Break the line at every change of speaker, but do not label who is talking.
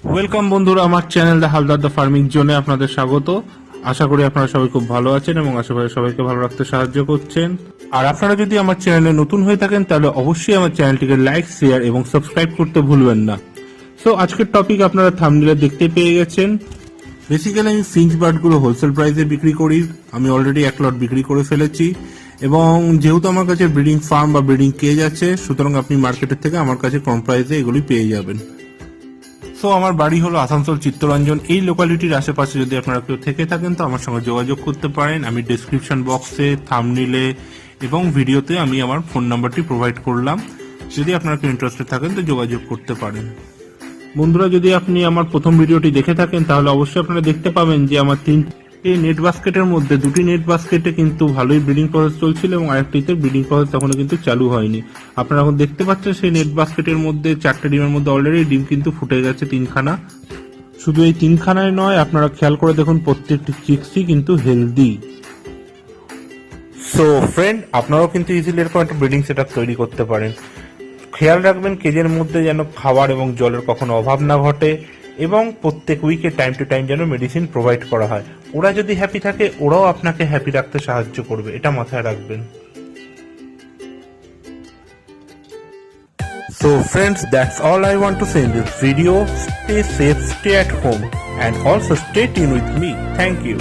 Welcome বন্ধুরা, আমার channel the Haldar the farming জোনে আপনাদের স্বাগত। আশা করি আপনারা সবাই খুব ভালো আছেন এবং আশা করি সবাইকে ভালো রাখতে সাহায্য করছেন। আর আপনারা যদি আমার চ্যানেলে নতুন হয়ে থাকেন তাহলে অবশ্যই আমার চ্যানেলটিকে লাইক, শেয়ার এবং সাবস্ক্রাইব করতে ভুলবেন না। সো আজকের টপিক আপনারা থাম্বনেলে দেখতে পেয়ে গেছেন। বেসিক্যালি আমি ফিঞ্চ বার্ডগুলো হোলসেল প্রাইসে বিক্রি করি। আমি অলরেডি এক লট বিক্রি করে ফেলেছি এবং যেহেতু আমার কাছে ব্রিডিং ফার্ম বা ব্রিডিং কেজ আছে, সুতরাং আপনি মার্কেটের থেকে আমার কাছে কম প্রাইসে এগুলি পেয়ে যাবেন। সো আমার বাড়ি হলো আসানসোল চিত্তরঞ্জন। এই লোকালিটির আশেপাশে যদি আপনারা কেউ থেকে থাকেন তো আমার সঙ্গে যোগাযোগ করতে পারেন। আমি ডেসক্রিপশন বক্সে, থাম্বনেইলে এবং ভিডিওতে আমি আমার ফোন নাম্বারটি প্রোভাইড করলাম। যদি আপনারা কেউ ইন্টারেস্টেড থাকেন তো যোগাযোগ করতে পারেন। বন্ধুরা, যদি আপনি আমার প্রথম ভিডিওটি দেখে থাকেন তাহলে অবশ্যই আপনারা দেখতে পাবেন যে আমার এই নেট বাস্কেটের মধ্যে দুটি নেট বাস্কেটে কিন্তু ভালোই ব্রিডিং প্রসেস চলছিল এবং আরেকটিতে ব্রিডিং প্রসেস তখনও কিন্তু চালু হয়নি। আপনারা এখন দেখতে পাচ্ছেন সেই নেট বাস্কেটের মধ্যে 4টে ডিমের মধ্যে অলরেডি ডিম কিন্তু ফুটে গেছে 3খানা। শুধু এই 3খানায় নয়, আপনারা খেয়াল করে দেখুন প্রত্যেকটি চিক্সই কিন্তু হেলদি। সো ফ্রেন্ড, আপনারাও কিন্তু ইজিলি এরকম একটা ব্রিডিং সেটআপ তৈরি করতে পারেন। খেয়াল রাখবেন কেজের মধ্যে যেন খাবার এবং জলের কখনো অভাব না ঘটে এবং প্রত্যেক উইকে টাইম টু টাইম যেন মেডিসিন প্রোভাইড করা হয়। ওরা যদি হ্যাপি থাকে ওরাও আপনাকে হ্যাপি রাখতে সাহায্য করবে, এটা মাথায় রাখবেন। So friends, that's all I want to say in this video. Stay safe, stay at home and also stay tuned with me. Thank you.